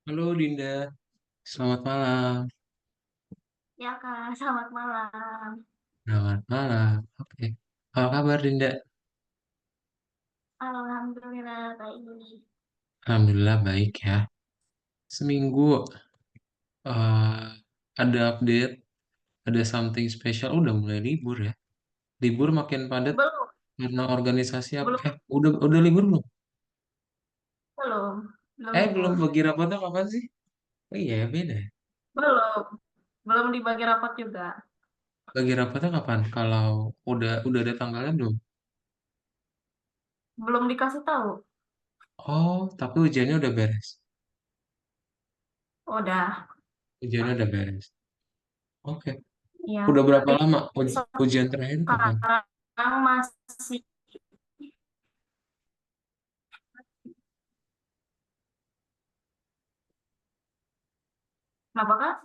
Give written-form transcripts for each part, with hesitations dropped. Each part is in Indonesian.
Halo Dinda, selamat malam. Ya Kak, selamat malam. Selamat malam. Oke. Apa kabar Dinda? Alhamdulillah baik. Alhamdulillah baik ya. Seminggu eh, ada update, ada something special. Udah mulai libur ya. Libur makin padat Belum, karena organisasi apa? belum, Udah libur belum? belum, belum Belum libur. bagi rapotnya kapan sih? Oh iya beda ya. Belum, belum dibagi rapat juga. Bagi rapotnya kapan? Kalau udah ada tanggalnya belum? Belum dikasih tahu. Oh, tapi ujiannya udah beres. Udah, Ujiannya udah beres. Oke. ya. Udah berapa Tapi lama ujian terakhir kapan? sekarang masih, kenapa Kak?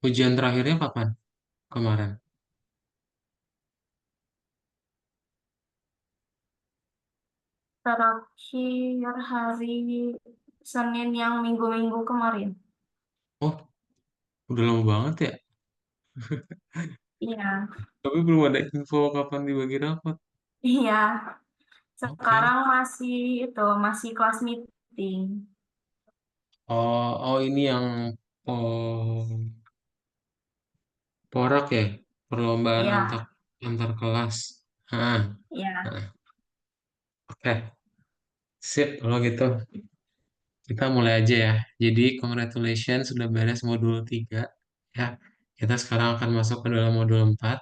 Ujian terakhirnya kapan? Kemarin. Terakhir hari Senin yang minggu-minggu kemarin. Oh, udah lama banget ya. Iya, Tapi belum ada info kapan dibagi rapat. iya. Oke. Sekarang masih masih kelas meeting. Oh ini yang oh, porak ya, perlombaan Iya, antar kelas. Ah, iya. ah. Oke, sip kalau gitu. Kita mulai aja ya. Jadi, congratulations sudah beres modul 3. Ya, kita sekarang akan masuk ke dalam modul 4.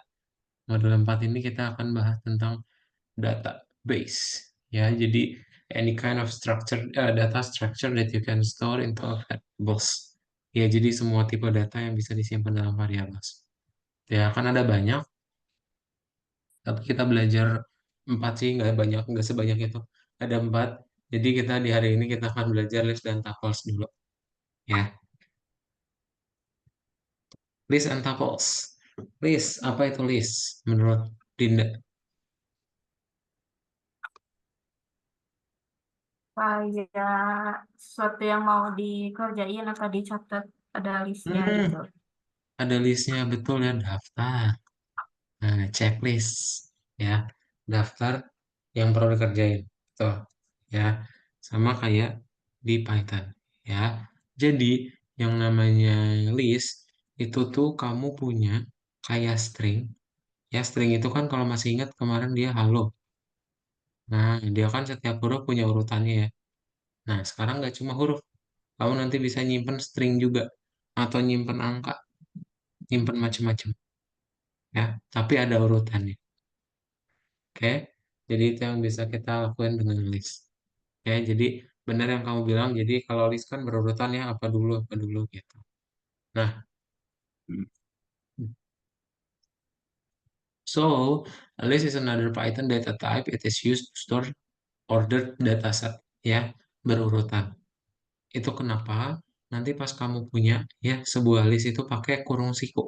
Modul 4 ini kita akan bahas tentang database. Ya, jadi any kind of structure, data structure that you can store into a variables. Ya, jadi semua tipe data yang bisa disimpan dalam variables. Ya, kan ada banyak, tapi kita belajar 4 sih, nggak banyak, nggak sebanyak itu. Ada 4, jadi kita di hari ini kita akan belajar list dan tuples dulu. Ya, list and tuples. List, apa itu list? Menurut Dinda? Kayak sesuatu yang mau dikerjain atau dicatat ada listnya Hmm, gitu. ada listnya betul ya, daftar. Nah, checklist ya, daftar yang perlu dikerjain. Tuh, ya. Sama kayak di Python ya. Jadi, yang namanya list itu tuh kamu punya kayak string. Ya, string itu kan kalau masih ingat kemarin dia halo. Nah, dia kan setiap huruf punya urutannya ya. Nah, sekarang nggak cuma huruf. Kamu nanti bisa nyimpen string juga atau nyimpen angka, nyimpen macam-macam ya. Tapi ada urutannya. Oke, jadi itu yang bisa kita lakukan dengan list. Oke, jadi benar yang kamu bilang. Jadi kalau list kan berurutan ya, apa dulu gitu. Nah, so a list is another Python data type. It is used to store ordered data set ya, berurutan. Itu kenapa nanti pas kamu punya ya sebuah list itu pakai kurung siku.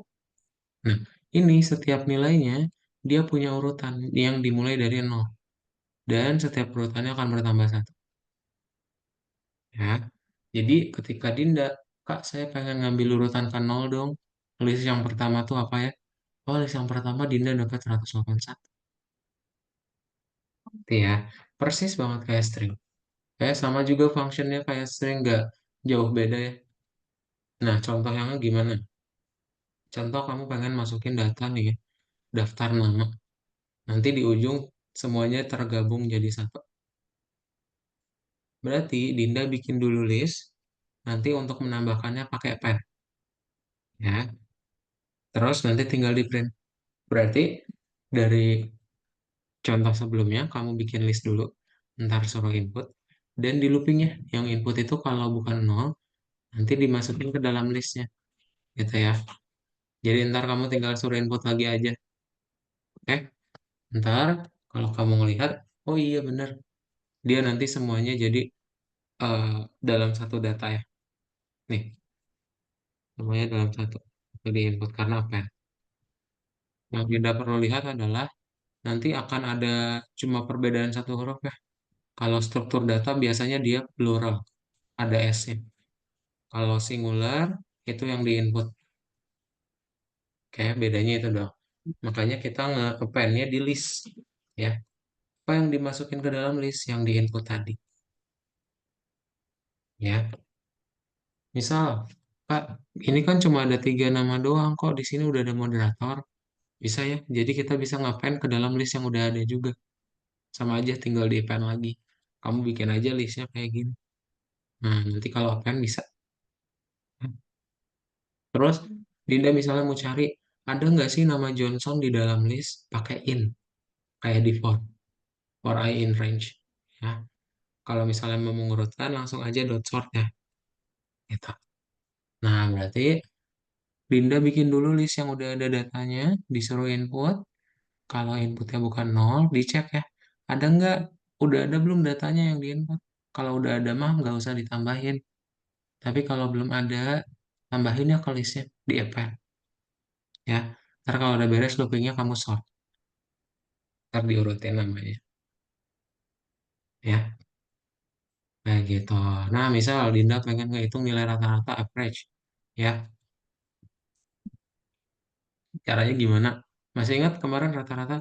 Nah, ini setiap nilainya dia punya urutan yang dimulai dari nol dan setiap urutannya akan bertambah satu. Ya. Jadi ketika Dinda, Kak, saya pengen ngambil urutan ke nol dong. List yang pertama tuh apa ya? Oh, list yang pertama Dinda dapat 181. Gitu ya. Persis banget kayak string. Kayak sama juga functionnya kayak string, nggak jauh beda ya. Nah, contoh yang gimana? Contoh kamu pengen masukin data nih, ya, daftar nama. Nanti di ujung semuanya tergabung jadi satu. Berarti Dinda bikin dulu list, nanti untuk menambahkannya pakai pen. Ya, terus nanti tinggal di print. Berarti dari contoh sebelumnya, kamu bikin list dulu, ntar suruh input, dan di loopingnya, yang input itu kalau bukan nol, nanti dimasukin ke dalam listnya, gitu ya. Jadi ntar kamu tinggal suruh input lagi aja, oke? Ntar kalau kamu ngelihat, oh iya bener, dia nanti semuanya jadi eh, dalam satu data ya. Nih, semuanya dalam satu. Jadi input karena apa ya? Yang tidak perlu lihat adalah nanti akan ada cuma perbedaan satu huruf ya. Kalau struktur data biasanya dia plural, ada S-nya. Kalau singular itu yang di input. Kayak bedanya itu dong. Makanya kita nge-append-nya di list. Ya. Apa yang dimasukin ke dalam list yang di input tadi. Ya. Misal, Pak, ini kan cuma ada 3 nama doang kok. Di sini udah ada moderator. Bisa ya. Jadi kita bisa ngapain ke dalam list yang udah ada juga. Sama aja tinggal di append lagi. Kamu bikin aja listnya kayak gini. Nah, nanti kalau append bisa. Terus, Dinda misalnya mau cari, ada nggak sih nama Johnson di dalam list? Pakai in, kayak default. For I in range. Ya. Kalau misalnya mau mengurutkan, langsung aja dot sort ya. Gitu. Nah, berarti Dinda bikin dulu list yang udah ada datanya, disuruh input. Kalau inputnya bukan nol, dicek ya. Ada nggak? Udah ada belum datanya yang diinput? Kalau udah ada mah nggak usah ditambahin. Tapi kalau belum ada, tambahin ya ke listnya di append. Ya. Ntar kalau udah beres loopingnya kamu sort. Ntar diurutin namanya. Ya. Kayak gitu. Nah, misal Dinda pengen ngitung nilai rata-rata average. Ya. Caranya gimana? Masih ingat kemarin rata-rata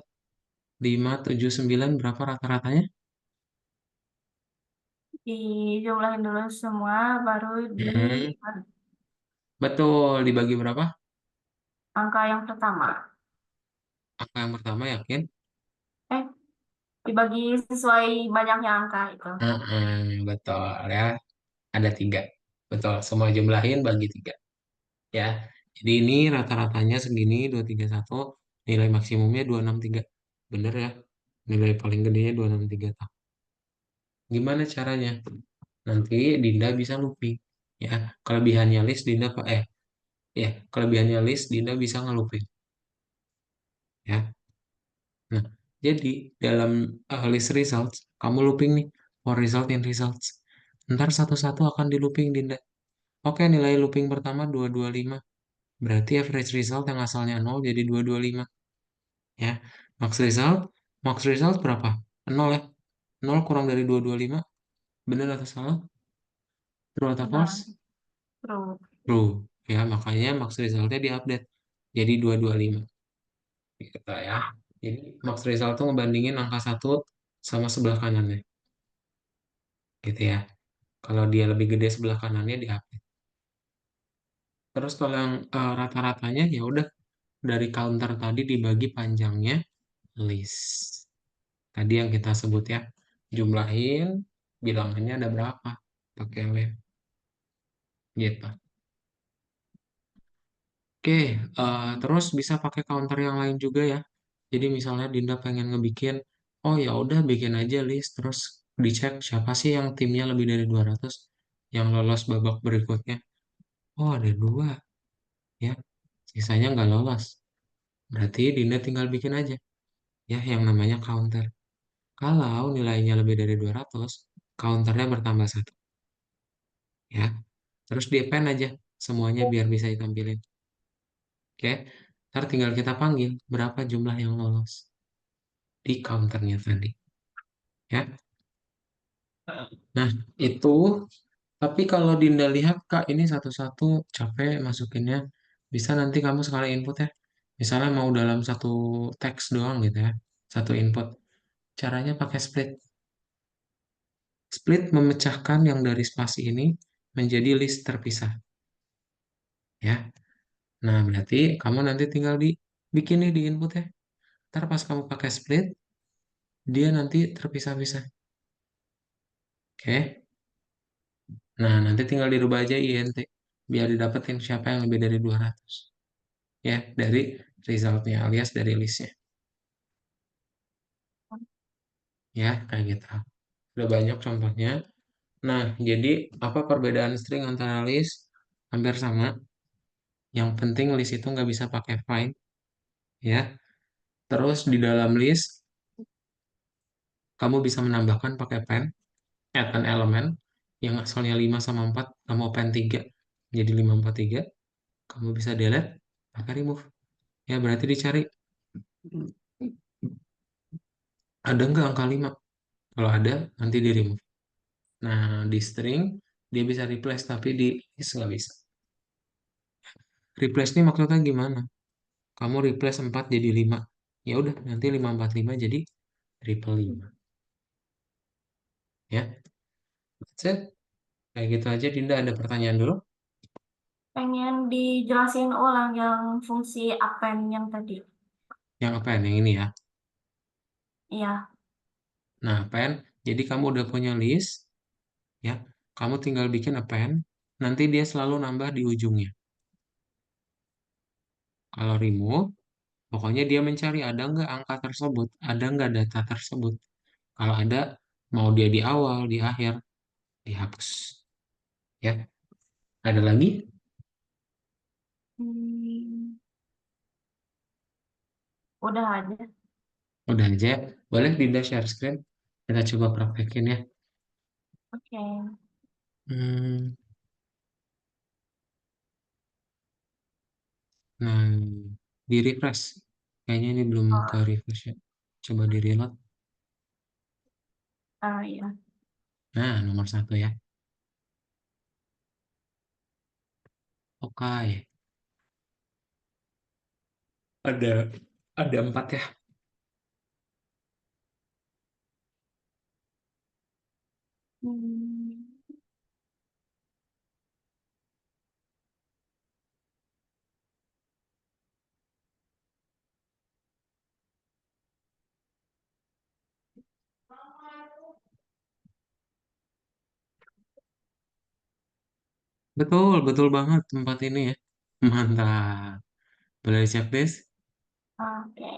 5, 7, 9 berapa rata-ratanya? Dijumlahin dulu semua, baru di Hmm, betul, dibagi berapa? angka yang pertama. Angka yang pertama yakin? Eh, dibagi sesuai banyaknya angka itu. Betul ya, ada 3. Betul, semua jumlahin bagi 3. Ya, jadi ini rata-ratanya segini, 231, nilai maksimumnya 263. Bener ya, nilai paling gedenya 263. Gimana caranya? Nanti Dinda bisa looping. Ya, kelebihannya list Dinda, ya, kelebihannya list Dinda bisa nge-looping. Ya. Nah, jadi dalam list results, kamu looping nih, for result in results. Ntar satu-satu akan di looping, Dinda. Oke, nilai looping pertama 225. Berarti average result yang asalnya 0 jadi 225. Ya, max result, berapa? 0 ya. 0 kurang dari 225. Benar atau salah? True atau Benar, false? true. True. Ya, makanya max resultnya diupdate. Jadi 225. Gitu ya. Jadi max result itu ngebandingin angka satu sama sebelah kanannya. Gitu ya. Kalau dia lebih gede sebelah kanannya dihapus. Terus kalau yang rata-ratanya ya udah dari counter tadi dibagi panjangnya list. Tadi yang kita sebut ya, jumlahin bilangannya ada berapa pakai lem gitu. Oke, terus bisa pakai counter yang lain juga ya. Jadi misalnya Dinda pengen ngebikin, oh ya udah bikin aja list terus dicek siapa sih yang timnya lebih dari 200 yang lolos babak berikutnya. Oh ada 2 ya, sisanya nggak lolos. Berarti Dinda tinggal bikin aja ya yang namanya counter. Kalau nilainya lebih dari 200, counternya bertambah 1 ya. Terus di append aja semuanya biar bisa ditampilin. Oke. Ntar tinggal kita panggil berapa jumlah yang lolos di counternya tadi ya. Nah, itu tapi kalau Dinda lihat Kak ini satu-satu capek masukinnya, bisa nanti kamu sekali input ya. Misalnya mau dalam satu teks doang gitu ya, satu input. Caranya pakai split. Split memecahkan yang dari spasi ini menjadi list terpisah, ya. Nah, berarti kamu nanti tinggal bikin nih di input ya. Ntar pas kamu pakai split, dia nanti terpisah-pisah. Oke. Nah, nanti tinggal dirubah aja int biar didapetin siapa yang lebih dari 200. Ya, dari resultnya alias dari listnya. Ya, kayak gitu. Udah banyak contohnya. Nah, jadi apa perbedaan string antara list? Hampir sama. Yang penting list itu nggak bisa pakai find. Ya. Terus di dalam list, kamu bisa menambahkan pakai pen, add an element, yang asalnya 5 sama 4, kamu pen 3, jadi 5, 4, 3. Kamu bisa delete, pakai remove. Ya, berarti dicari, ada nggak angka 5? Kalau ada, nanti di remove. Nah, di string, Dia bisa replace tapi di list nggak bisa. Replace ini maksudnya gimana? Kamu replace 4 jadi 5. Ya udah, nanti 5 4 5 jadi triple 5. Ya, that's it. Kayak gitu aja. Dinda ada pertanyaan dulu? Pengen dijelasin ulang yang fungsi append yang tadi. Yang apa ya? Yang ini ya. Iya. Nah, append. Jadi kamu udah punya list, ya. Kamu tinggal bikin append. Nanti dia selalu nambah di ujungnya. Kalau remove, pokoknya dia mencari ada nggak angka tersebut, ada nggak data tersebut. Kalau ada, mau dia di awal, di akhir, dihapus. Ya, ada lagi? Hmm, udah aja. Udah aja. Boleh Dinda share screen? Kita coba praktekin ya. Oke. Hmm, nah, di refresh. Kayaknya ini belum ke Oh, refresh ya. Coba di reload. iya. Nah, nomor satu ya. Oke, ada ada 4 ya. Hmm, Betul, betul banget tempat ini ya. Mantap. Boleh dicek, Des? oke.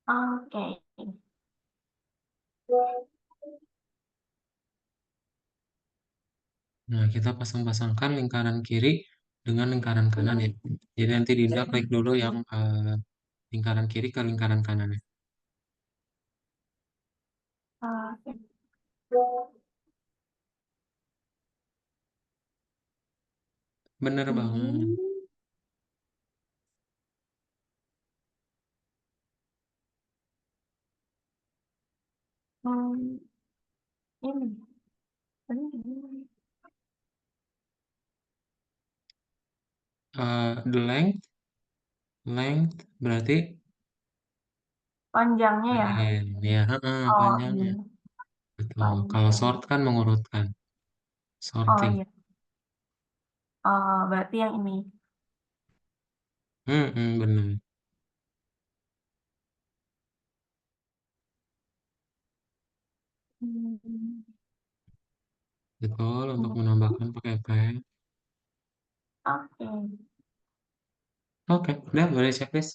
Oke. Nah, kita pasang-pasangkan lingkaran kiri dengan lingkaran kanan ya. Jadi nanti Dinda klik dulu yang lingkaran kiri ke lingkaran kanan ya. Oke. Bener banget. Hmm, hmm, ini. Ini. The length berarti Panjangnya ya. ya, heeh, Oh, panjangnya. iya. Betul. Kalau Panjang. sort kan mengurutkan. Oh, Sorting. iya. Oh, berarti yang ini. Bener. Hmm, Betul, untuk hmm. menambahkan pakai pen. Oke. Oke, udah boleh checklist.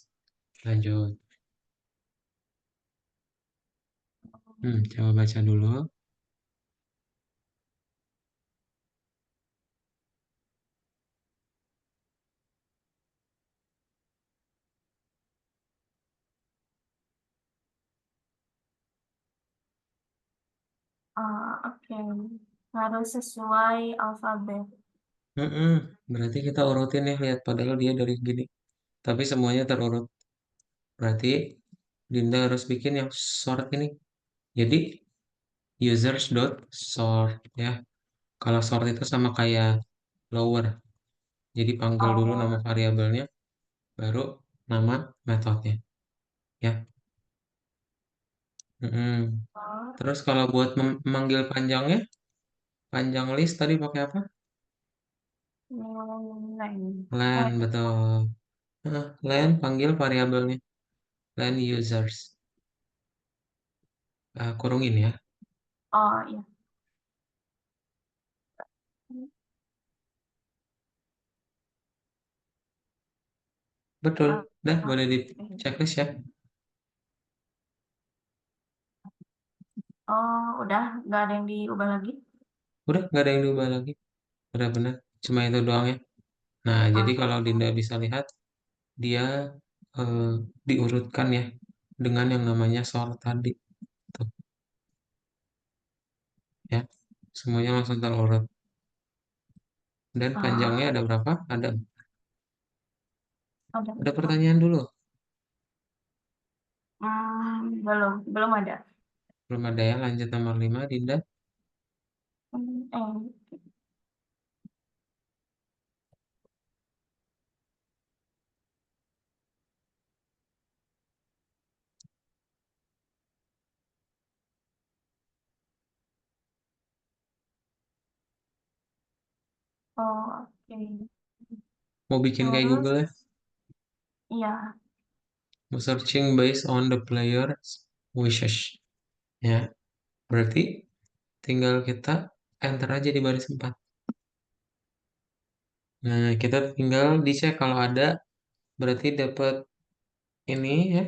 Lanjut. Coba baca dulu. Oke. Harus sesuai alfabet. Mm-mm, berarti kita urutin ya, lihat padahal dia dari gini. Tapi semuanya terurut. Berarti Dinda harus bikin yang sort ini. Jadi users dot sort ya. Kalau sort itu sama kayak lower. Jadi panggil dulu nama Oh, variabelnya, baru nama metodenya. Ya. Mm-mm. oh, Terus kalau buat memanggil panjangnya, panjang list tadi pakai apa? lain. Len, betul. Len panggil variabelnya. Len users. Kurungin ya. Oh, iya. Betul. Oh, Dah, boleh di oke. checklist ya. Oh, udah nggak ada yang diubah lagi. Udah, nggak ada yang diubah lagi. Udah benar. Cuma itu doang ya. Nah, jadi kalau Oke. Dinda bisa lihat, dia eh, diurutkan ya dengan yang namanya sort tadi. Tuh, ya. Semuanya langsung terurut. Dan panjangnya Oh, ada berapa? ada Ada empat. pertanyaan dulu. Belum, belum ada. Belum ada ya. Lanjut nomor 5 Dinda. Hmm, oh, oke. Mau bikin kayak Terus, Google ya. iya, Mau searching based on the player's wishes. Ya. Berarti tinggal kita enter aja di baris 4. Nah, kita tinggal dicek kalau ada, berarti dapat ini ya,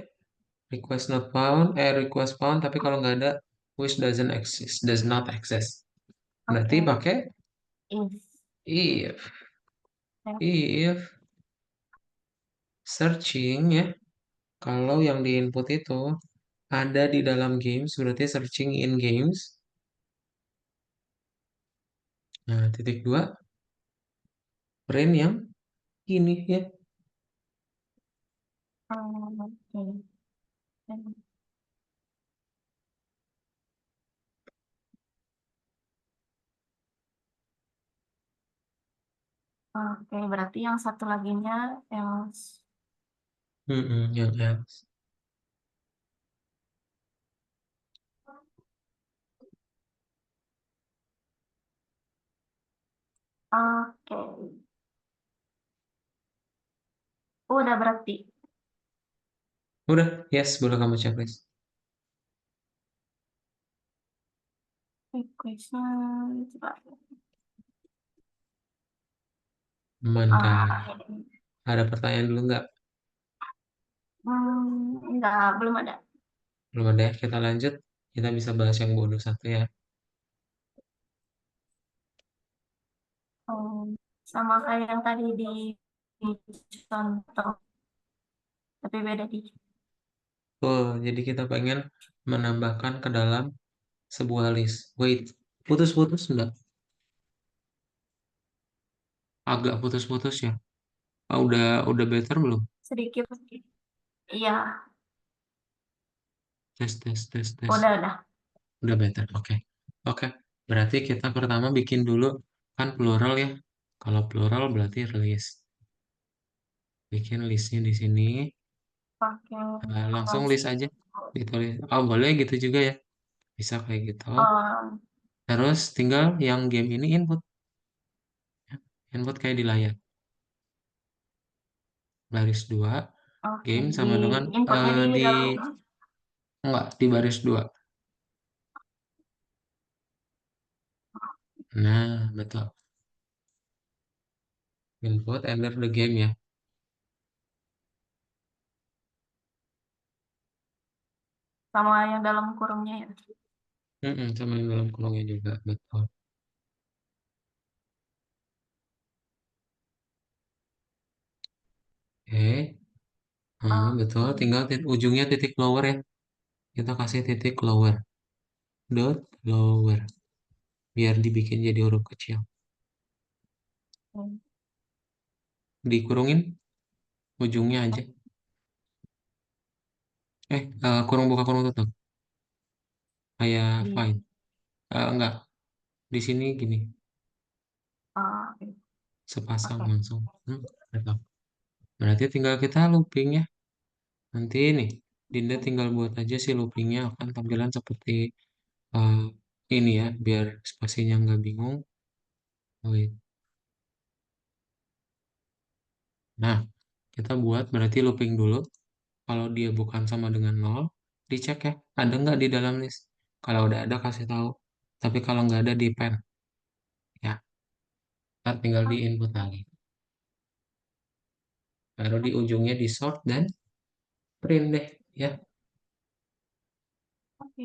request found, tapi kalau nggak ada, which doesn't exist, does not exist. Berarti oke. pakai If, if, ya, if searching ya, kalau yang di input itu ada di dalam games, berarti searching in games. Nah, titik dua, print yang ini ya. oke. Oke, berarti yang satu laginya else. Yang else. Oke, udah berarti. Udah, yes, boleh kamu checklist. Requestnya, coba. Mantap. Ini. Ada pertanyaan dulu nggak? Enggak, belum ada. Belum ada ya, kita lanjut. Kita bisa bahas yang bonus satu ya. Oh, sama kayak yang tadi di contoh, tapi beda di. Tuh, jadi kita pengen menambahkan ke dalam sebuah list. Wait, putus-putus enggak? Agak putus-putus ya. Udah better belum? Sedikit. Iya, Tes, tes, tes, tes. udah. Udah better. Oke. Oke. Berarti kita pertama bikin dulu kan plural ya. Kalau plural berarti list. Bikin listnya di sini. Pakai Langsung cross. list aja. Ditulis. Oh, boleh gitu juga ya. Bisa kayak gitu. Oh, Terus tinggal yang game ini input. Input kayak di layar. Baris 2 oke. game Di sama dengan inputnya di di dalam. enggak di baris 2. Nah, betul. Input enter the game ya. Sama yang dalam kurungnya ya. Sama yang dalam kolongnya juga, betul. Oke. Betul. Oke. Tinggal ujungnya titik lower ya. Kita kasih titik lower. Dot lower. Biar dibikin jadi huruf kecil. Dikurungin ujungnya aja. Kurung buka kurung tutup. Kayak Di, fine. Enggak. Di sini gini. oke. sepasang Oke. langsung. Atau berarti tinggal kita looping ya. Nanti nih, Dinda tinggal buat aja si loopingnya akan tampilan seperti eh, ini ya, biar spasinya nggak bingung. Wait. Nah, kita buat berarti looping dulu. Kalau dia bukan sama dengan nol, dicek ya, ada nggak di dalam list. Kalau udah ada, kasih tahu. Tapi kalau nggak ada, di pen. Ya, ntar tinggal di input lagi. Baru di ujungnya di sort dan print deh. Ya, Oke.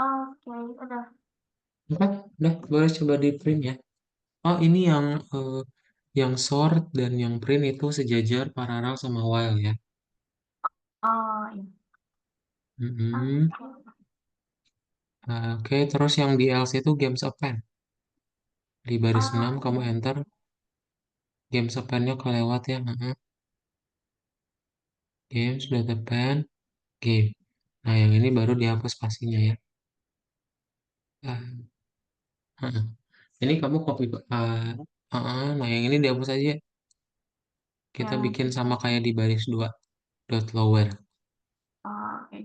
Oke, udah. apa? Udah, boleh coba di print ya. Oh, ini yang sort dan yang print itu sejajar paralel sama while ya. Oh, iya. Mm-mm. Oke. Oke, terus yang di else itu games append. Di baris 6 Oh, kamu enter games append-nya kelewat ya. Games, data pen, game. Nah, yang ini baru dihapus pastinya ya. Ah, heeh. Ini kamu copy. Nah, yang ini dihapus aja. Kita ya. bikin sama kayak di baris 2 dot lower. Oh, oke.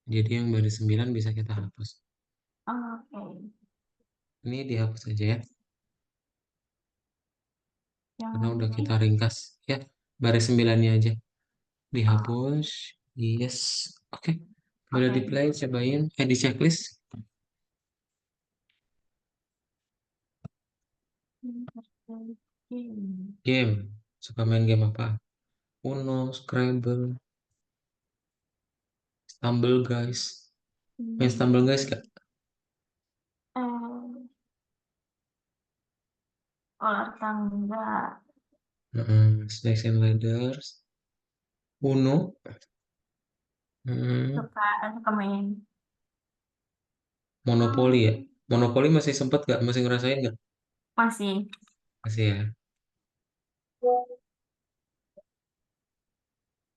Jadi yang baris 9 bisa kita hapus. Oke. Ini dihapus aja ya. Yang Karena udah ini. kita ringkas ya. Baris 9-nya aja. Oh, Dihapus. Yes. Oke. Boleh di oke. play, cobain. Di checklist. Game. Suka main game apa? Uno, Scrabble, Stumble Guys. Main Stumble Guys gak? Eh, ular tangga. Snakes and Ladders. Uno. Hmm, Suka main. Monopoli ya. Monopoli masih sempet gak? Masih ngerasain gak? Masih. Masih ya.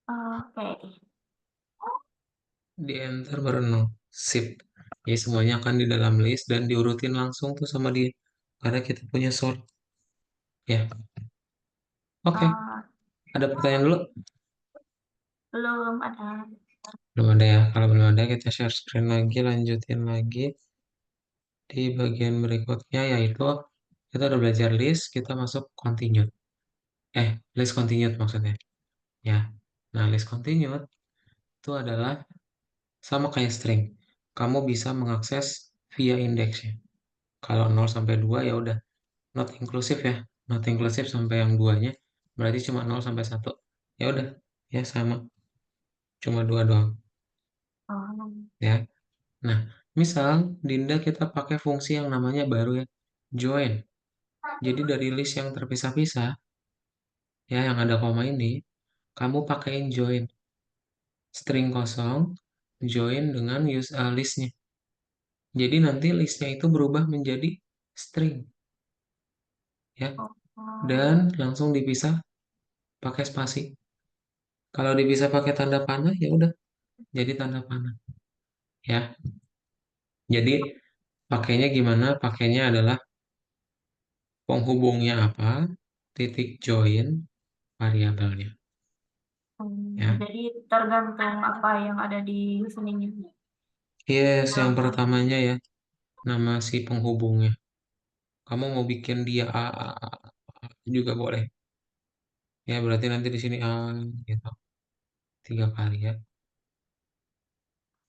Oke. Di enter baru no. Sip. Jadi semuanya akan di dalam list dan diurutin langsung tuh sama dia. Karena kita punya sort. Ya. Oke. Eh, Ada pertanyaan dulu? belum ada. Belum ada ya. Kalau belum ada kita share screen lagi. Lanjutin lagi. Di bagian berikutnya yaitu kita udah belajar list. Kita masuk continue. List continued maksudnya. Ya. Nah, list continued itu adalah sama kayak string. Kamu bisa mengakses via indeksnya. Kalau 0 sampai 2 ya udah not inklusif ya. Not inklusif sampai yang duanya berarti cuma 0 sampai 1. Ya udah, ya sama. Cuma 2 doang, Oh, ya. Nah, misal Dinda kita pakai fungsi yang namanya baru ya, join. Jadi dari list yang terpisah-pisah, ya yang ada koma ini, kamu pakaiin join. String kosong, join dengan listnya. Jadi nanti listnya itu berubah menjadi string, ya. oh, Dan langsung dipisah pakai spasi. Kalau bisa pakai tanda panah, ya udah jadi tanda panah. Ya, jadi pakainya gimana? Pakainya adalah penghubungnya apa, titik join variabelnya. Ya, Jadi tergantung apa yang ada di sininya. yes, yang Dalam pertamanya ya, nama si penghubungnya. Kamu mau bikin dia A juga boleh. Ya, berarti nanti di sini A gitu, 3 kali ya.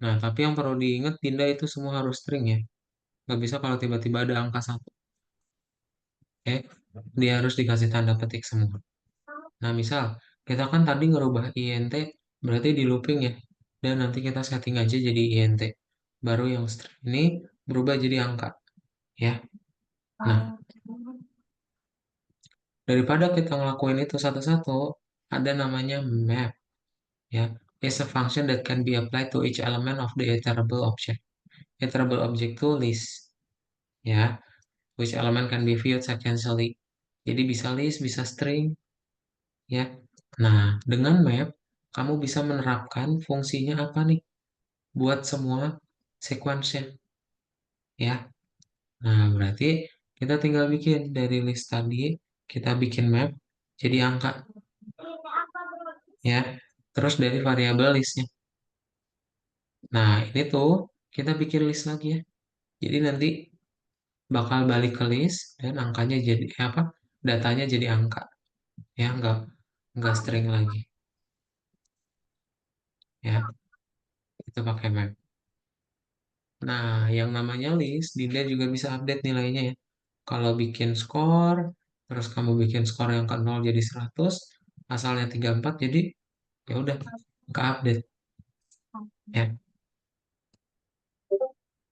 Nah, tapi yang perlu diingat, Dinda itu semua harus string ya. Nggak bisa kalau tiba-tiba ada angka satu. Eh, dia harus dikasih tanda petik semua. Nah, misal kita kan tadi ngerubah int, berarti di looping ya. Dan nanti kita setting aja jadi int. Baru yang string ini berubah jadi angka, ya. Nah, daripada kita ngelakuin itu satu-satu, ada namanya map, ya. Is a function that can be applied to each element of the iterable object. Iterable object itu list, ya. Which element can be viewed sequentially. Jadi bisa list, bisa string, ya. Nah, dengan map, kamu bisa menerapkan fungsinya apa nih? Buat semua sequence-nya, ya. Nah, berarti kita tinggal bikin dari list tadi, kita bikin map jadi angka, ya. Terus dari variabel listnya. Nah, ini tuh kita bikin list lagi ya. Jadi nanti bakal balik ke list dan angkanya jadi apa? Datanya jadi angka, ya, nggak string lagi, ya. Itu pakai map. Nah, yang namanya list, Dinda juga bisa update nilainya ya. Kalau bikin skor, terus kamu bikin skor yang ke 0 jadi 100, asalnya 34, jadi ya udah ke update ya.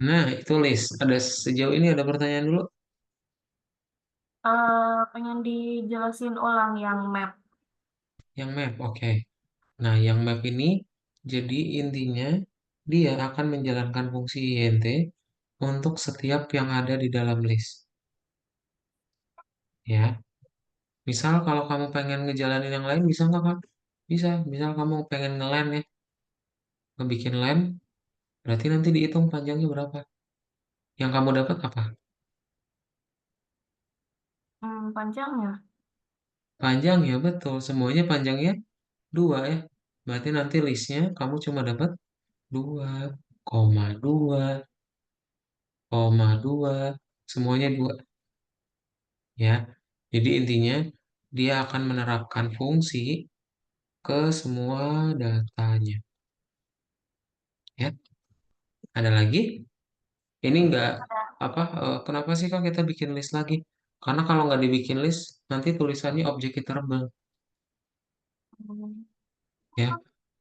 Nah, itu list. Ada sejauh ini ada pertanyaan dulu? pengen dijelasin ulang yang map. Yang map, oke. Nah, yang map ini jadi intinya dia akan menjalankan fungsi int untuk setiap yang ada di dalam list, ya. Misal kalau kamu pengen ngejalanin yang lain bisa nggak Kak? Bisa. Misal kamu pengen nge-LAN ya, ngebikin LAN, berarti nanti dihitung panjangnya berapa. Yang kamu dapat apa? Panjangnya. Panjang ya, betul. Semuanya panjangnya 2 ya. Berarti nanti listnya kamu cuma dapat 2,2,2, semuanya 2 ya. Jadi intinya dia akan menerapkan fungsi ke semua datanya. Ya, ada lagi? Ini enggak apa kenapa sih Kak kita bikin list lagi? Karena kalau nggak dibikin list, nanti tulisannya objek iterable, Hmm, ya.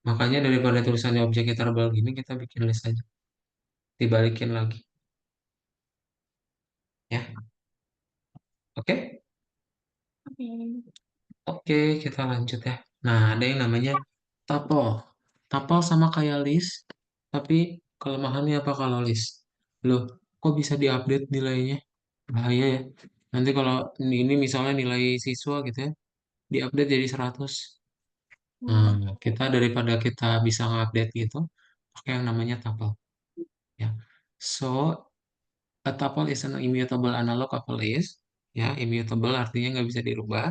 Makanya daripada tulisannya objek iterable gini, kita bikin list aja, dibalikin lagi, ya. Oke, Oke. oke, kita lanjut ya. Nah, ada yang namanya tuple. Tuple sama kayak list, tapi kelemahannya apa kalau list? Loh, kok bisa diupdate nilainya? Bahaya ya. Nanti kalau ini misalnya nilai siswa gitu ya, diupdate jadi 100. Nah, Hmm, kita daripada kita bisa ngupdate gitu, pakai yang namanya tuple. Ya. So, a tuple is an immutable analog of a list. Ya, immutable artinya nggak bisa dirubah.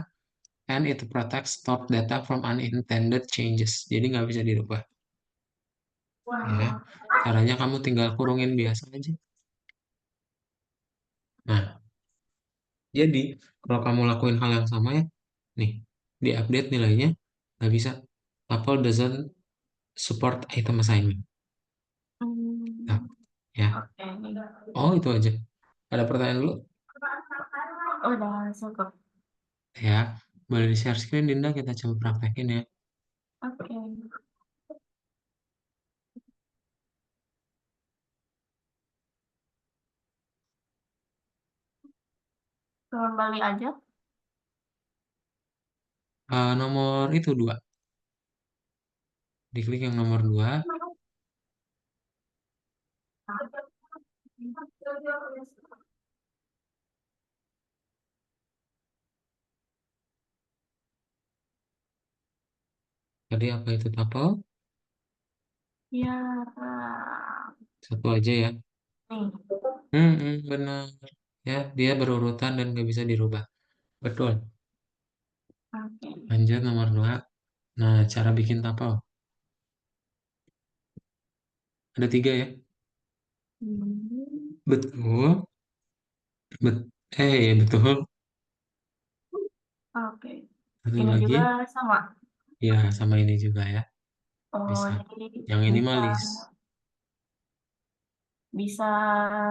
And it protects stored data from unintended changes. Jadi nggak bisa dirubah. Ya, caranya kamu tinggal kurungin biasa aja. Nah, jadi kalau kamu lakuin hal yang sama ya, nih, diupdate nilainya nggak bisa. Tuple doesn't support item assignment. Nah, hmm, ya. oke. Oh, itu aja. Ada pertanyaan dulu? Udah cukup. Ya, boleh di-share screen, Dinda, kita coba praktekin ya. Oke. Kembali aja. Nomor itu 2. Diklik yang nomor 2. Tadi apa itu tapel? Ya, Satu aja ya. nih. Benar. Ya, dia berurutan dan nggak bisa dirubah. Betul. Oke. Lanjut nomor dua. Nah, cara bikin tapel. Ada tiga ya. Hmm. Betul. Bet betul. Oke. Satu Ini juga lagi. sama. Ya, sama ini juga ya. Oh, Bisa. jadi Yang ini bisa malis. bisa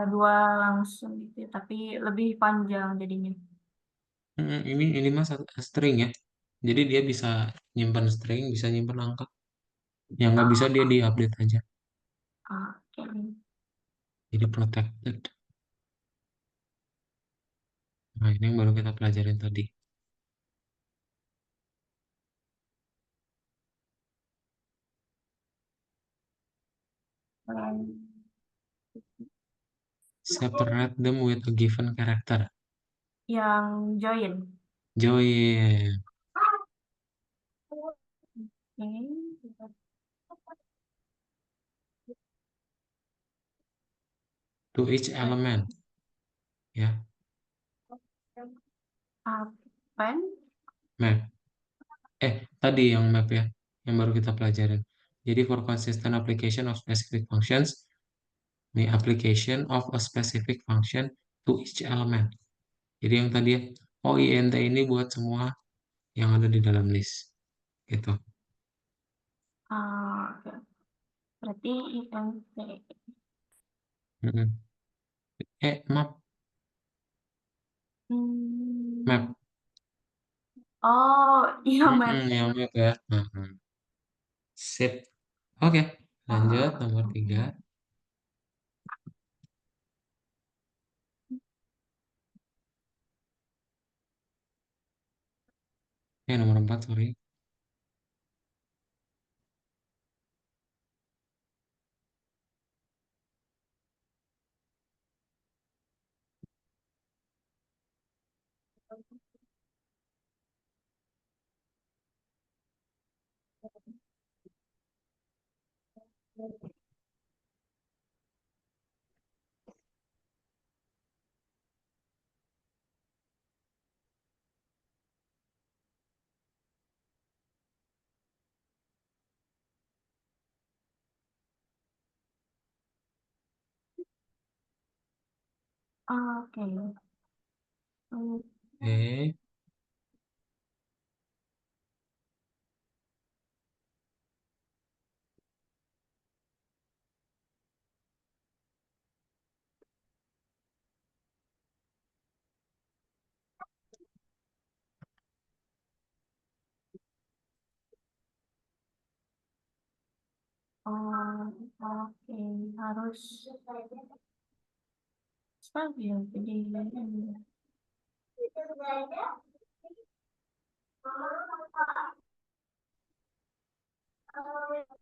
dua langsung gitu, ya, tapi lebih panjang jadinya. Ini mah string ya. Jadi dia bisa nyimpan string, bisa nyimpan angka. Yang nggak bisa dia di-update aja. Oke. Jadi protected. Nah, ini yang baru kita pelajarin tadi. Separate them with a given character. Yang join. Join Oke. to each element. Ya, Append. map. Tadi yang map ya. Yang baru kita pelajarin. Jadi for consistent application of specific functions, the application of a specific function to each element. Jadi yang tadi ya, oh int ini buat semua yang ada di dalam list. Gitu. Oke. Berarti INT. Mm-mm. Map, Hmm. map. Oh, iya map. Yang map ya. Sip. Oke, lanjut nomor Oke. tiga. Nomor empat, sorry. Oke. Hmm. Oke. Oh, oke. Harus stabil. Jadi,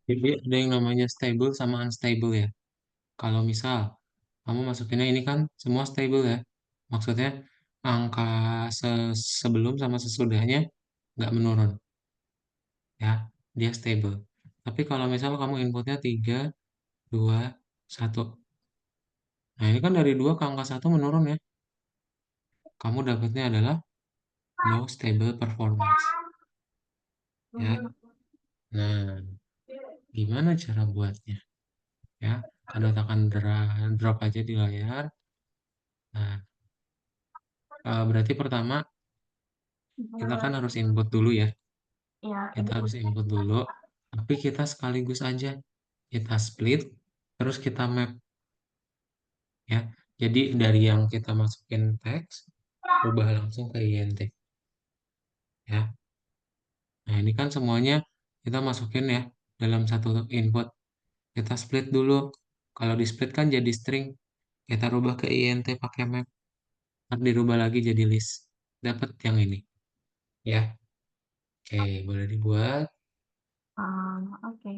Jadi ada yang namanya stable sama unstable ya. Kalau misal kamu masukinnya ini kan semua stable ya. Maksudnya angka sebelum sama sesudahnya nggak menurun ya. Dia stable. Tapi kalau misal kamu inputnya 3, 2, 1. Nah ini kan dari 2 ke angka 1 menurun ya. Kamu dapatnya adalah no stable performance ya. Nah, gimana cara buatnya? Ya, tanda tekan drop aja di layar. Nah, berarti pertama kita kan harus input dulu ya. ya, Kita harus input dulu, tapi kita sekaligus aja. Kita split, terus kita map ya. Jadi dari yang kita masukin teks, ubah langsung ke int ya. Nah, ini kan semuanya kita masukin ya dalam satu input. Kita split dulu. Kalau di split kan jadi string. Kita rubah ke int pakai map. Ntar dirubah lagi jadi list. Dapat yang ini ya. Oke, boleh dibuat. oke.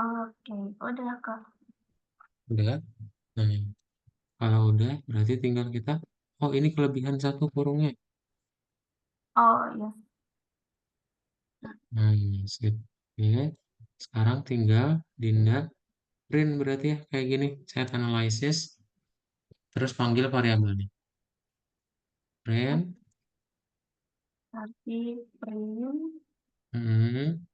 Oke, udah Kak. Udah. Nah, kalau udah berarti tinggal kita, oh ini kelebihan satu kurungnya. Oh iya. Nah, sip. Oke. Sekarang tinggal Dinda print berarti ya kayak gini. Set analysis. Terus panggil variabelnya. Print. Berarti print. Hmm,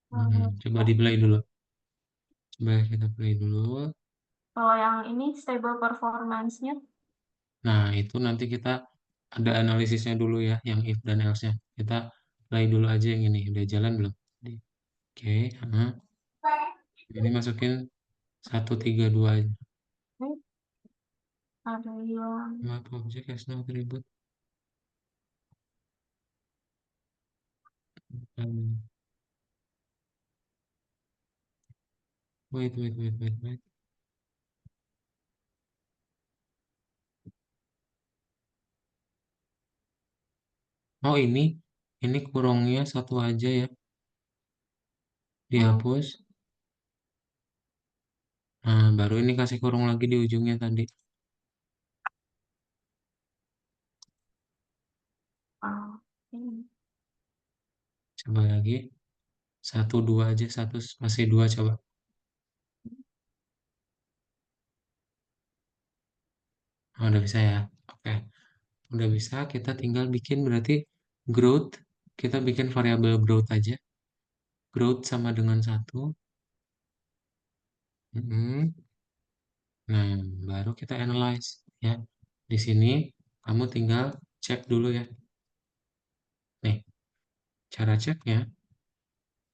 Hmm, coba di play dulu. Coba kita play dulu. Kalau yang ini stable performance-nya. Nah, itu nanti kita ada analisisnya dulu ya, yang if dan else-nya. Kita play dulu aja yang ini. Udah jalan belum? Oke, ini masukin 132 aja. Ini ada yang Map object has no attribute. Um, wait. Oh ini kurungnya satu aja ya, hmm, dihapus. Nah, baru ini kasih kurung lagi di ujungnya tadi. ini. Coba lagi, satu dua aja, satu spasi dua coba. Oh, udah bisa ya. Oke, udah bisa. Kita tinggal bikin berarti growth. Kita bikin variabel growth aja. Growth sama dengan satu. Mm-mm. Nah, baru kita analyze ya. Di sini kamu tinggal cek dulu ya. Nih, cara ceknya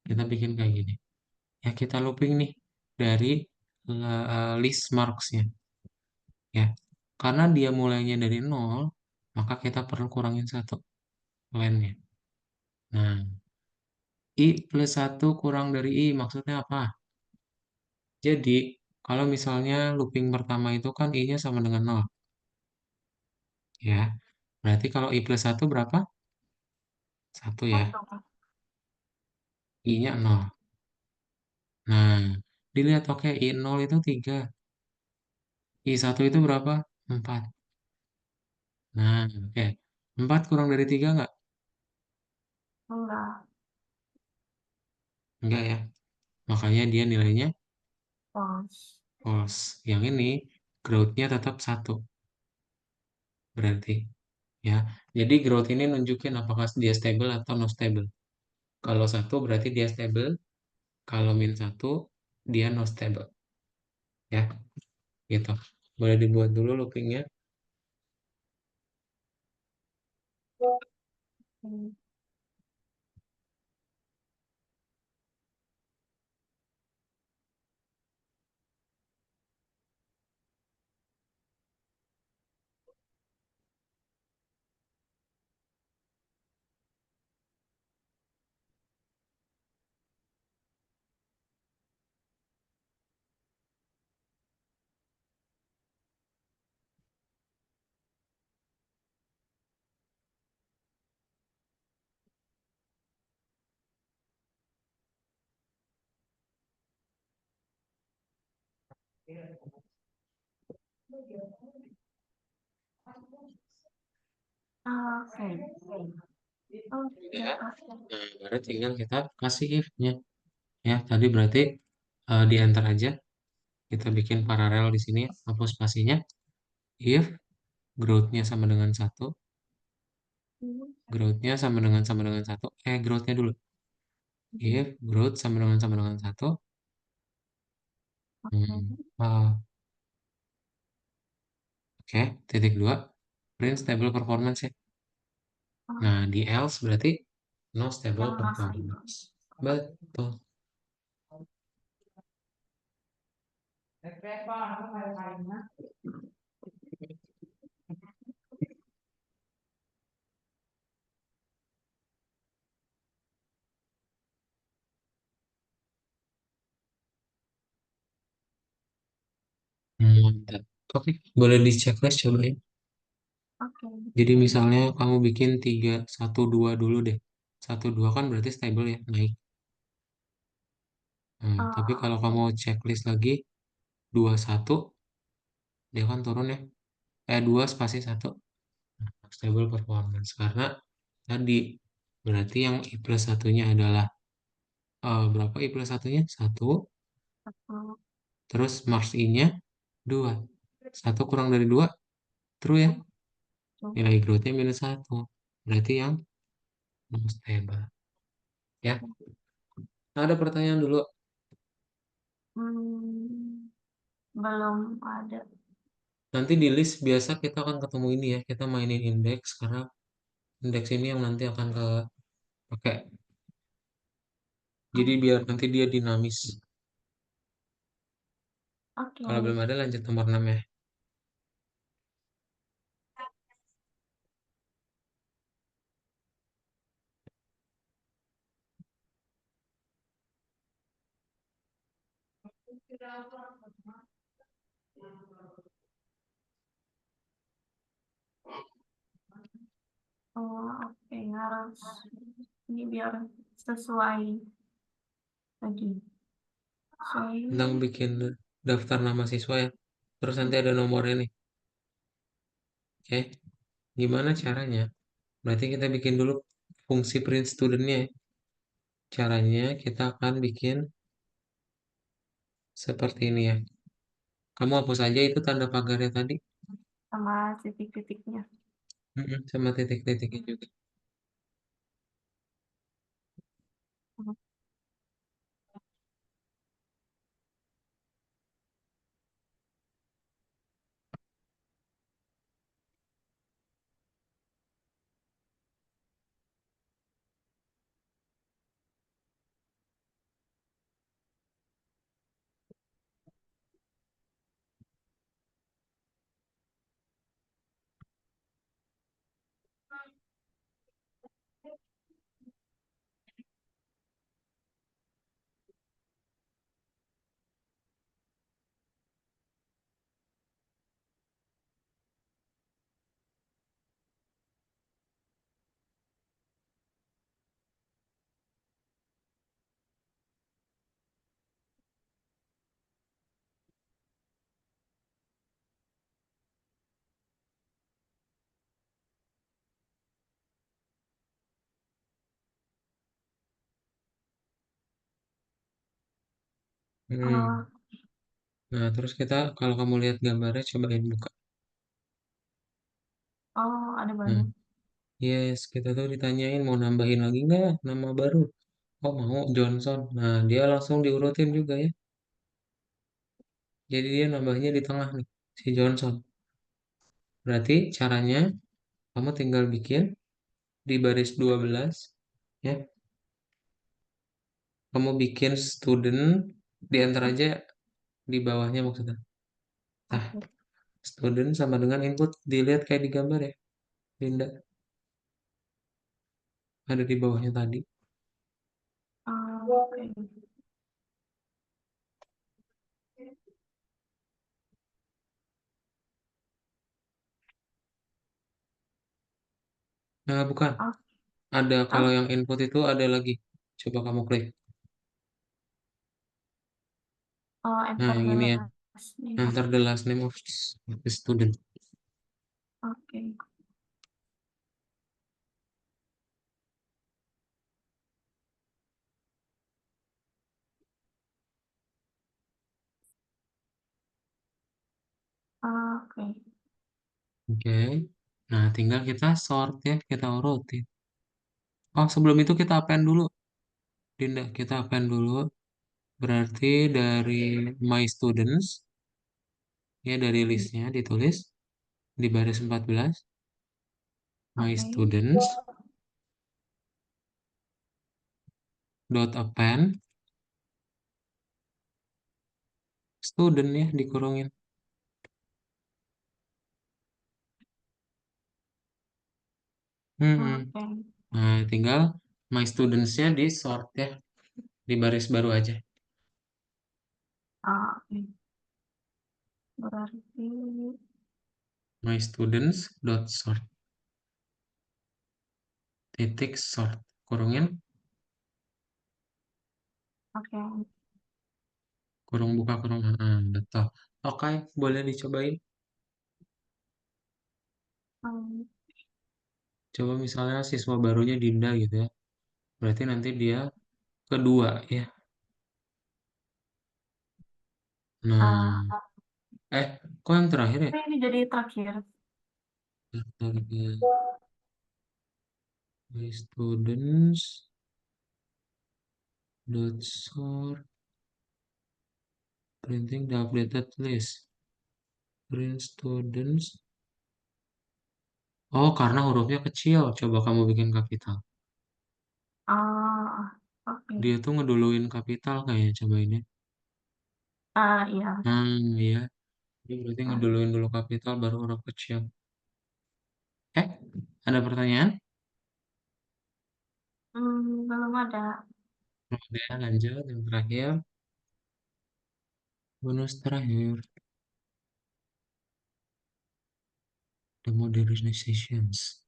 kita bikin kayak gini. Ya, kita looping nih dari list marks-nya ya. Karena dia mulainya dari nol, maka kita perlu kurangin satu line-nya. Nah, I plus satu kurang dari I maksudnya apa? Jadi, kalau misalnya looping pertama itu kan I-nya sama dengan nol ya. Berarti kalau I plus satu berapa? Satu ya. Satu Kak. I-nya nol. Nah, dilihat oke I nol itu 3. I satu itu berapa? 4. Nah, oke. 4 kurang dari 3 nggak? Enggak. Enggak ya. Makanya dia nilainya False. false. Yang ini growth-nya tetap satu berarti ya. Jadi growth ini nunjukin apakah dia stable atau no stable. Kalau satu berarti dia stable, kalau min satu dia no stable ya. Gitu. Boleh dibuat dulu loopingnya. Hmm. Oke. Oh, Ya. udah Kak. Nah, baru tinggal kita kasih if-nya ya. Tadi berarti di enter aja. Kita bikin paralel di sini, hapus spasinya. If growth-nya sama dengan satu, Hmm, growth-nya sama dengan satu. Growth-nya dulu. If growth sama dengan satu, oke. uh, oke, titik dua, print stable performance ya. Oh, Nah, di else berarti no stable yang no stable. performance. Betul. Mantap. Oke, boleh di checklist cobain. Oke. Jadi misalnya kamu bikin 3 1 2 dulu deh. 1 2 kan berarti stable ya, naik. Nah, tapi kalau kamu Oke. checklist lagi 2 1 dia kan turun ya. 2 spasi 1 stable performance karena tadi berarti yang I plus satunya adalah berapa I plus satunya? Satu, Satu. terus Mars I-nya 2. Satu kurang dari 2, true ya? Satu. Nilai growth-nya minus 1. Berarti yang non stable. Ya, nah, ada pertanyaan dulu. Hmm, belum ada. Nanti di list biasa kita akan ketemu ini ya. Kita mainin indeks karena indeks ini yang nanti akan ke pakai. Jadi biar nanti dia dinamis. Oke. Kalau belum ada lanjut nomor 6 ya. Oh, oke, harus ini biar sesuai tadi. Tentang Sesuai. bikin daftar nama siswa ya. Terus nanti ada nomornya nih. Oke. Gimana caranya? Berarti kita bikin dulu fungsi print student-nya ya. Caranya kita akan bikin seperti ini ya. Kamu hapus aja itu tanda pagarnya tadi. Sama titik-titiknya. Sama titik-titiknya juga. Hmm. Oh, Nah, terus kita kalau kamu lihat gambarnya cobain buka. oh, ada Nah, banyak. yes, kita tuh ditanyain mau nambahin lagi nggak nama baru. Oh mau Johnson. Nah, dia langsung diurutin juga ya. Jadi dia nambahnya di tengah nih, si Johnson. Berarti caranya kamu tinggal bikin di baris 12 ya. Kamu bikin student di enter aja di bawahnya maksudnya. Nah, Oke. student sama dengan input dilihat kayak di gambar ya, Linda. Ada di bawahnya tadi. Oke. Nah, bukan. Oh, Ada kalau oh, yang input itu ada lagi. Coba kamu klik. oh, Nah, enter yang the ini ya. last name. Enter the last name of the student. Oke. Oke. Oke. Nah, tinggal kita sort ya, kita urutin. Oh, sebelum itu kita append dulu. Dinda, kita append dulu. Berarti dari my students, ya dari listnya ditulis di baris 14, my Oke. students dot append student ya dikurungin. Hmm. Oke. Nah, tinggal my students-nya di sort ya, di baris baru aja. Oke. Berarti, My students dot sort titik sort kurungin oke. kurung buka kurung betul. Oke, boleh dicobain. Hmm, Coba misalnya siswa barunya Dinda gitu ya. Berarti nanti dia kedua ya. Nah, ah, kok yang terakhir ya? tapi ini jadi terakhir. Target my students dot sort printing the updated list. Print students. Oh, karena hurufnya kecil. Coba kamu bikin kapital. Ah, oke. Dia tuh ngeduluin kapital kayaknya. Coba ini. Ah, iya. Iya. Dia berarti Ah, ngeduluin dulu kapital baru huruf kecil. Eh, ada pertanyaan? belum ada. Kemudian lanjut yang terakhir. Bonus terakhir. The modernizations.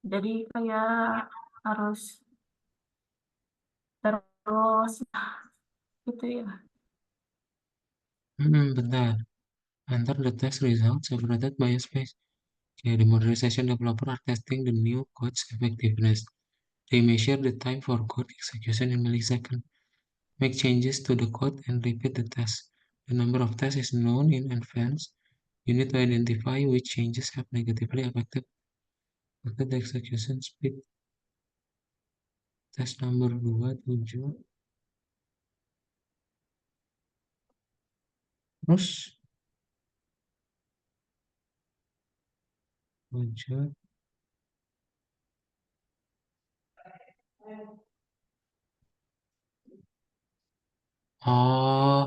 Jadi kayak harus terus gitu ya. Bentar. Enter the test results separated by a space. Okay, the modernization developer are testing the new code's effectiveness. They measure the time for code execution in milliseconds. Make changes to the code and repeat the test. The number of tests is known in advance. You need to identify which changes have negatively affected the execution speed. Test nomor 27. Terus lanjut. Oh,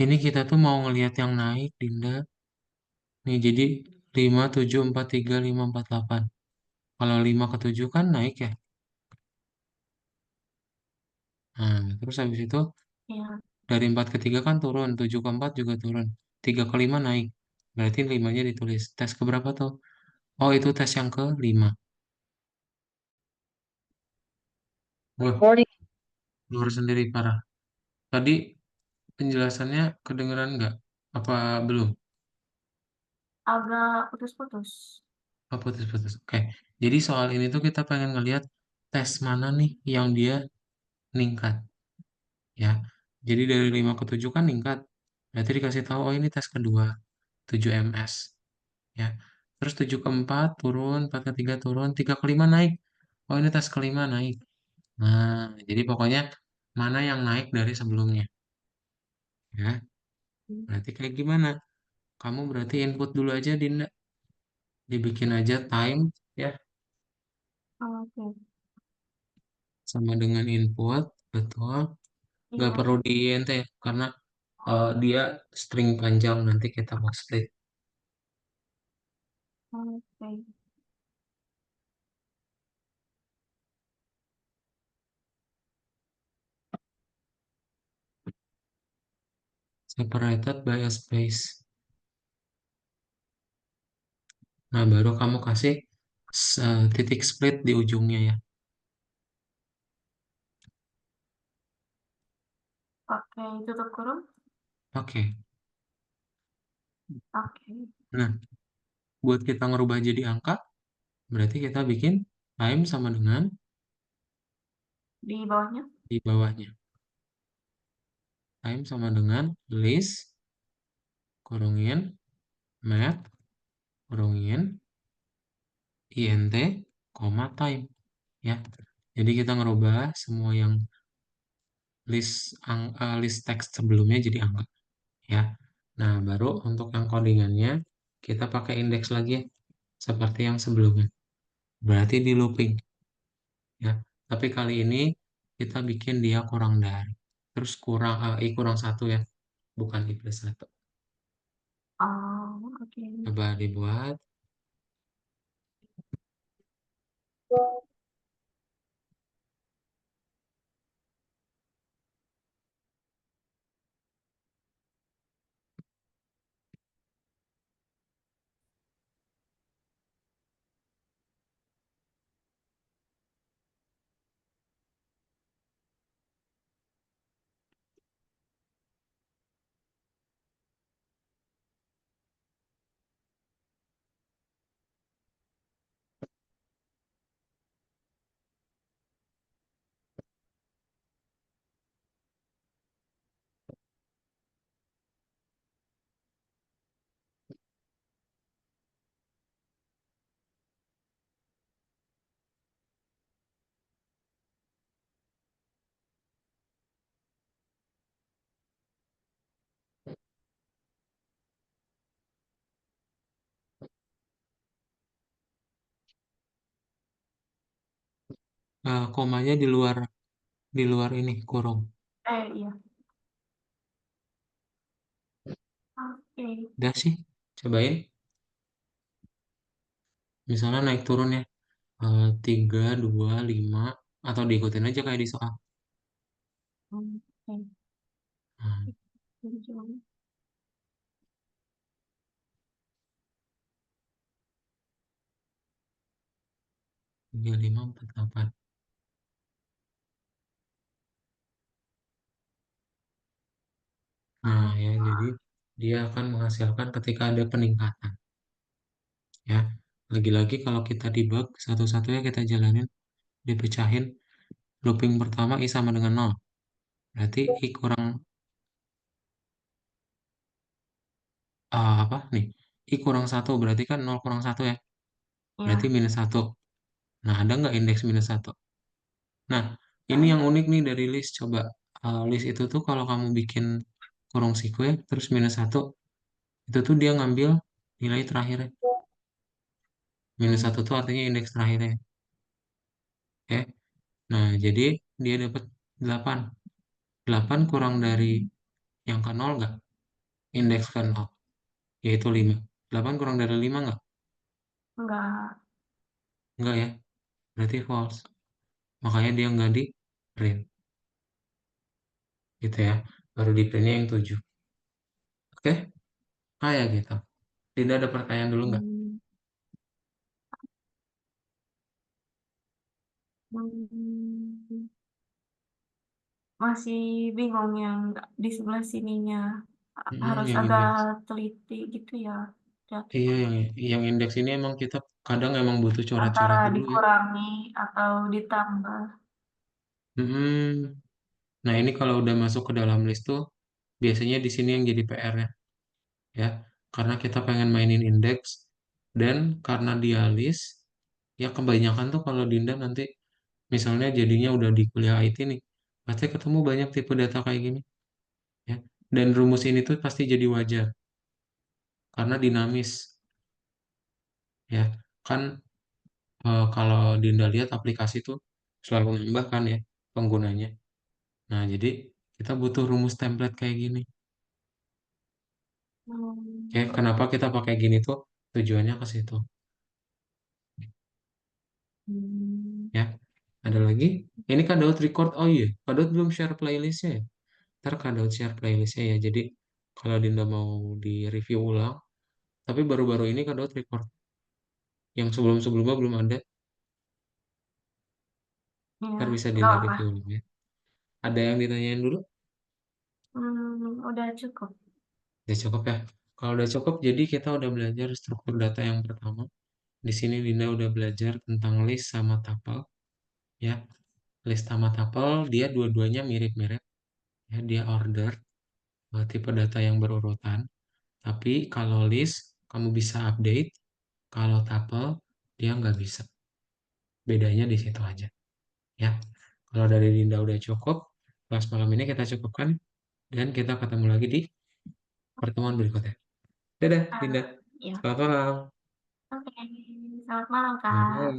ini kita tuh mau ngelihat yang naik, Dinda. Nih, jadi 5, 7, 4, 3, 5, 4, 8. Kalau 5 ke 7 kan naik ya. Nah, terus habis itu Iya. dari 4 ke 3 kan turun, 7 ke 4 juga turun. 3 ke 5 naik. Berarti 5-nya ditulis. Tes ke berapa tuh? Oh, itu tes yang ke 5. Wah, luar sendiri parah. Tadi penjelasannya kedengeran nggak? Apa belum? Agak putus-putus. Oh, putus-putus. Oke. Jadi soal ini tuh kita pengen ngelihat tes mana nih yang dia meningkat. Ya. Jadi dari 5 ke 7 kan meningkat. Berarti dikasih tahu, oh ini tes kedua. 7 ms. Ya. Terus 7 ke 4 turun, 4 ke 3 turun, 3 ke 5 naik. Oh ini tes kelima naik. Nah, jadi pokoknya mana yang naik dari sebelumnya. Ya. Berarti kayak gimana? Kamu berarti input dulu aja, Dinda. Dibikin aja time, ya. Oke. Sama dengan input. Betul. Nggak Iya. perlu di ente ya, karena dia string panjang nanti kita mau split. Oke. Separated by a space. Nah, baru kamu kasih titik split di ujungnya ya. Pakai tutup kurung. Oke. Oke. Nah, buat kita ngerubah jadi angka, berarti kita bikin time sama dengan Di bawahnya. di bawahnya. Time sama dengan list, kurungin, math, kurungin, int, koma time. Ya. Jadi kita ngerubah semua yang list teks sebelumnya jadi angka. Ya. Nah, baru untuk yang codingannya kita pakai indeks lagi ya, seperti yang sebelumnya. Berarti di looping ya. Tapi kali ini kita bikin dia kurang dari. Terus kurang I kurang satu ya, bukan I plus satu. Oh, oke. Coba dibuat. Komanya di luar ini kurung. Iya. Oke. Udah sih, cobain. Misalnya naik turun ya, 3, 2, 5, atau diikutin aja kayak di soal. Oke. Nah, Tujuh. 3, 5, 4, 8. Nah, ya, jadi dia akan menghasilkan ketika ada peningkatan. Ya, lagi-lagi kalau kita debug, satu-satunya kita jalanin, dipecahin, looping pertama I sama dengan nol. Berarti I kurang, apa nih? I kurang satu berarti kan nol kurang satu ya. Berarti Iya. minus satu. Nah, ada nggak indeks minus satu? Nah, ini yang unik nih dari list. Coba, list itu tuh kalau kamu bikin kurung siku ya, terus minus satu, itu tuh dia ngambil nilai terakhirnya. Minus Hmm, satu tuh artinya indeks terakhirnya. Ya. Nah, jadi dia dapat 8. 8 kurang dari yang ke 0 nggak? Indeks ke 0, yaitu 5. 8 kurang dari 5 nggak? enggak. Nggak ya, berarti false. Makanya dia nggak di print, gitu ya. Baru di printnya yang 7. Oke, kayak gitu. Tidak ada pertanyaan dulu nggak? Hmm, hmm, masih bingung yang di sebelah sininya. Harus Yang agak indeks. teliti gitu ya. Iya, Hati-hati. yang indeks ini emang kita kadang emang butuh coret-coret Antara dulu ya. dikurangi atau ditambah. Mm-mm. Nah, ini kalau udah masuk ke dalam list tuh, biasanya di sini yang jadi PR-nya, ya. Karena kita pengen mainin indeks, dan karena dia list, ya kebanyakan tuh kalau Dinda nanti, misalnya jadinya udah di kuliah IT nih, pasti ketemu banyak tipe data kayak gini, ya. Dan rumus ini tuh pasti jadi wajar, karena dinamis, ya. Kan kalau Dinda lihat aplikasi tuh selalu nambah kan ya penggunanya. Nah, jadi kita butuh rumus template kayak gini. Hmm, Ya, kenapa kita pakai gini tuh? Tujuannya ke situ. hmm, Ya, ada lagi. Ini Kak Daud record. Oh iya, Kak Daud belum share playlistnya ya. Ntar Kak Daud share playlistnya ya. Jadi kalau Dinda mau di review ulang, tapi baru-baru ini Kak Daud record. Yang sebelum-sebelumnya belum ada. iya, Ntar bisa nggak Dinda apa. review ulang ya. Ada yang ditanyain dulu? Udah cukup. Udah cukup ya. Kalau udah cukup, jadi kita udah belajar struktur data yang pertama. Di sini Dinda udah belajar tentang list sama tuple. Ya, list sama tuple dia dua-duanya mirip-mirip. Ya, dia order, tipe data yang berurutan. Tapi kalau list kamu bisa update, kalau tuple dia nggak bisa. Bedanya di situ aja. Ya, kalau dari Dinda udah cukup, kelas malam ini kita cukupkan dan kita ketemu lagi di pertemuan berikutnya. Dadah, Ah, Dinda. Iya. Selamat malam. Oke, selamat malam, Selamat Kak. malam.